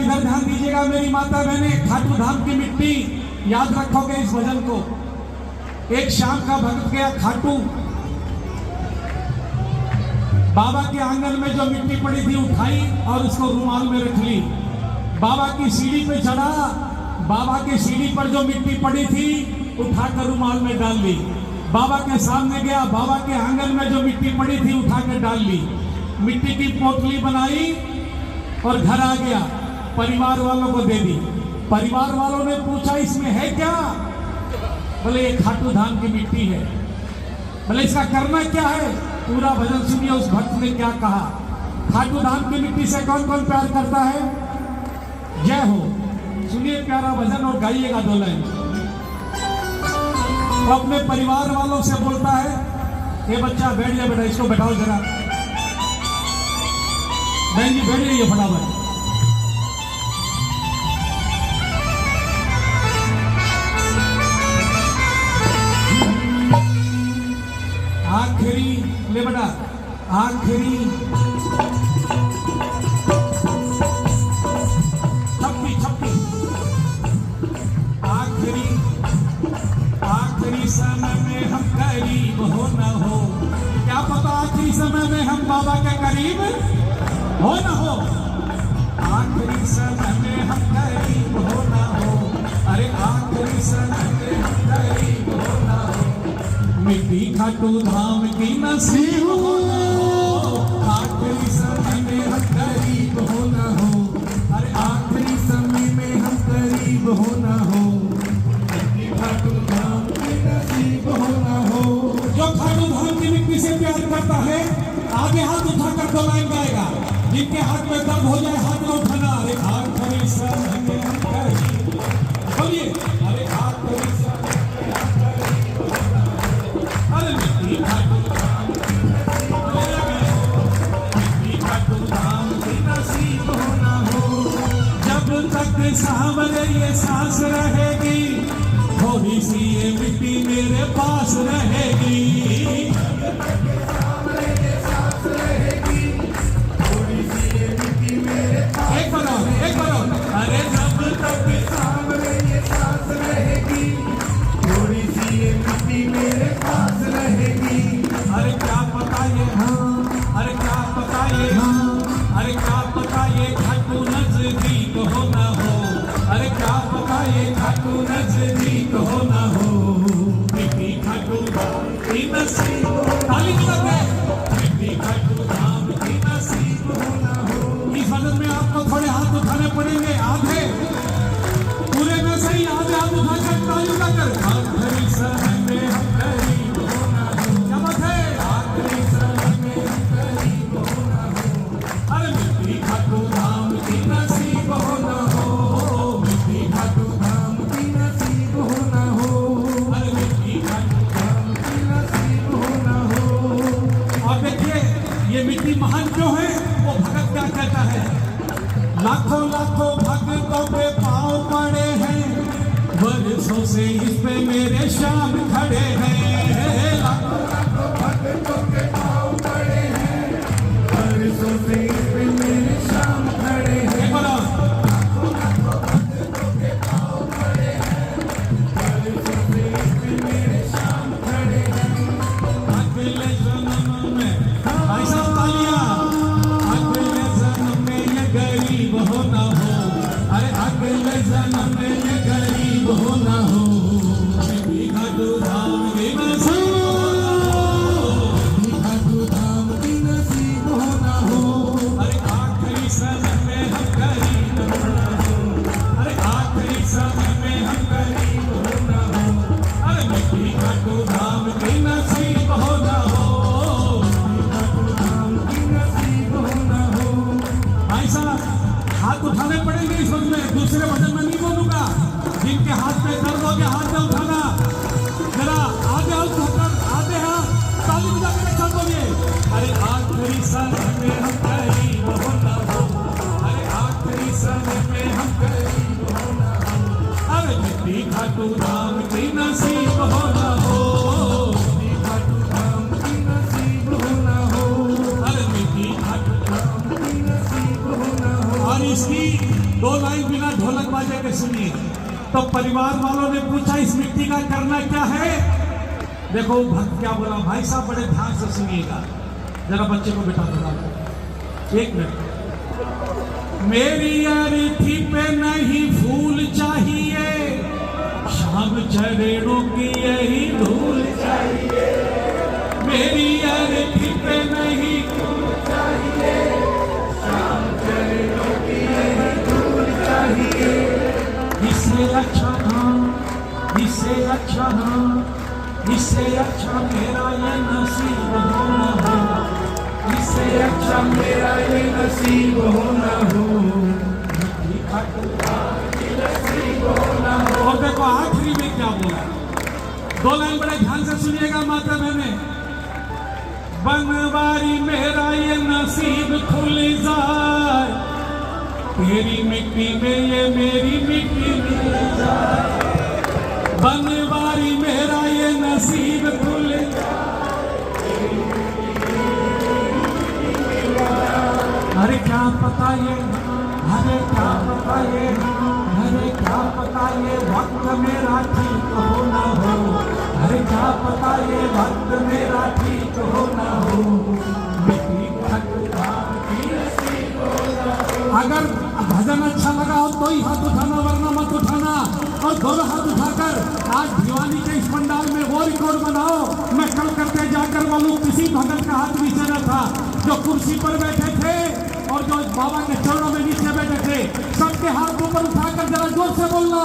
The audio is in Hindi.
इधर ध्यान दीजिएगा मेरी माता बहने, खाटू धाम की मिट्टी याद रखोगे इस भजन को। एक शाम का भक्त गया खाटू, बाबा के आंगन में जो मिट्टी पड़ी थी उठाई और उसको रुमाल में रख ली। बाबा की सीढ़ी पे चढ़ा, बाबा की सीढ़ी पर जो मिट्टी पड़ी थी उठाकर रुमाल में डाल ली। बाबा के सामने गया, बाबा के आंगन में जो मिट्टी पड़ी थी उठाकर डाल ली। मिट्टी की पोटली बनाई और घर आ गया, परिवार वालों को दे दी। परिवार वालों ने पूछा इसमें है क्या? बोले ये खाटू धाम की मिट्टी है। बोले इसका करना क्या है? पूरा भजन सुनिए उस भक्त ने क्या कहा। खाटू धाम की मिट्टी से कौन कौन प्यार करता है? जय हो। सुनिए प्यारा भजन और गाइएगा 2 लाइन। तो अपने परिवार वालों से बोलता है, ये बच्चा बैठ जा बेटा, इसको बैठाओ जरा। बहन जी बैठ जाइए फटाफट। आखिरी ले बेटा, आखिरी छप्पी आखिरी समय में हम करीब हो न हो। क्या पता आखिरी समय में हम बाबा के करीब हो न हो। आखिरी समय में हम करीब हो न हो। अरे आखिरी समय में हम करीब हो न हो। मिट्टी खाटू धाम की नसीब हो न हो। आखिरी समय में हम करीब हो न हो। अरे आखिरी समय में हम करीब हो न हो। मिट्टी खाटू धाम की नसीब हो न हो। जो खाटू धाम की मिट्टी से प्यार करता है आगे हाथ उठाकर 2 लाइन गाएगा। जिनके हाथ में दर्द हो जाए हाथ में उठाना। अरे आखिरी समय में हम करीब, बोलिए अरे आखिरी समय में हम करीब हो न हो। अरे मिट्टी खाटू धाम की नसीब हो न हो। मिट्टी खाटू धाम की नसीब हो न हो। जब तक सांवरे ये सांस रहेगी, थोड़ी सी ये मिट्टी मेरे पास रहेगी। एक बार अरे जब तक सांवरे ये सांस रहेगी, थोड़ी सी ये मिट्टी मेरे पास रहेगी। अरे क्या पता ये हाँ, अरे क्या पता ये हाँ, अरे क्या पता ये खाटू नजदीक हो न हो। अरे क्या पता ये खाटू नजदीक हो न हो। मिट्टी खाटू धाम की नसीब हो। ताली बजाते मिट्टी खाटू धाम की नसीब हो न हो। इस भजन में आपको थोड़े हाथ उठाने पड़ेंगे, आधे पूरे में सही, आधे हाथ उठाकर ताली बजाकर। आखिरी समय में हम करीब हो न हो। क्या बात है? आखिरी समय में हम करीब हो न हो। अरे मिट्टी खाटू धाम की नसीब हो न हो। मिट्टी खाटू धाम की नसीब हो न हो। अरे मिट्टी खाटू धाम की नसीब हो न हो। और देखिए ये मिट्टी महान जो है वो भगत क्या कहता है? लाखों लाखों भक्तों पे पाँव पड़े हैं, वर्षों से इस पे मेरे शाम खड़े हैं। लाखों लाखों भक्तों पे पाँव पड़े हैं, वर्षों से इस पे मेरे शाम खड़े हैं। लाखों लाखों भक्तों पे पाँव पड़े हैं, वर्षों से इस पे मेरे शाम खड़े हैं। अगले जन्म में ऐसा तालियां, अगले जन्म में ये गरीब हो न हो। अरे अगले जन्म में ये गरीब हो न हो। मिट्टी खाटू धाम की नसीब हो न हो। मिट्टी खाटू धाम की नसीब हो न हो। अरे आखिरी समय में हम गरीब हो न हो। अरे आखिरी समय में हम गरीब हो न हो। अरे मिट्टी खाटू धाम की नसीब हो न हो। मिट्टी खाटू धाम की नसीब हो न हो। ऐसा हाथ उठाने पड़ेंगे इस वक्त में। दूसरे भजन में नहीं बोलूंगा। जिनके हाथ में दर्द हो गया हाथ में उठाना। जरा आगे हाथ उठाकर, आगे हाथ ताली बजाकर अच्छा बोलिए। अरे आखिरी समय में हम करीब हो न हो। अरे आखिरी समय में हम करीब हो न हो। अरे मिट्टी खाटू धाम की नसीब हो न हो। मिट्टी खाटू धाम की नसीब हो न हो। अरे मिट्टी खाटू धाम की नसीब हो न हो। और इसकी दो लाइन बिना ढोलक बाजे के सुनिए। तो परिवार वालों ने पूछा इस मिट्टी का करना क्या है। देखो भक्त क्या बोला, भाई साहब बड़े ध्यान से सुनिएगा, जरा बच्चे को बिठा दो एक मिनट। मेरी अर्थी पे नहीं फूल चाहिए, शाम चरणों की यही धूल चाहिए। मेरी अर्थी पे नहीं फूल चाहिए, शाम चरणों की यही धूल चाहिए। इससे अच्छा इससे अच्छा इससे अच्छा मेरा ये नसीब होना हो, इससे अच्छा मेरा ये नसीब होना हो, नसीब होना हो। और देखो आखिरी में क्या बोला, दो लाइन बड़े ध्यान से सुनिएगा माता बहने। बनवारी मेरा ये नसीब खुल जाए, तेरी मिट्टी में ये मेरी मिट्टी मिल जाए। बनवारी मेरा ये नसीब खुल जाए। अरे क्या पता ये, अरे क्या पता ये, अरे क्या पता ये वक्त मेरा ठीक हो ना हो, अरे क्या पता ये वक्त मेरा ठीक हो ना हो। अगर भजन अच्छा लगा हो तो ही हाथ उठाना, वरना मत उठाना। और दोनों हाथ उठाकर आज भिवानी के इस पंडाल में वो रिकॉर्ड बनाओ। मैं कल करते जाकर बोलूं किसी भगत का हाथ नीचे न था, जो कुर्सी पर बैठे थे और जो बाबा के चरणों में नीचे बैठे थे, सबके हाथ ऊपर उठाकर जरा जोर से बोलना।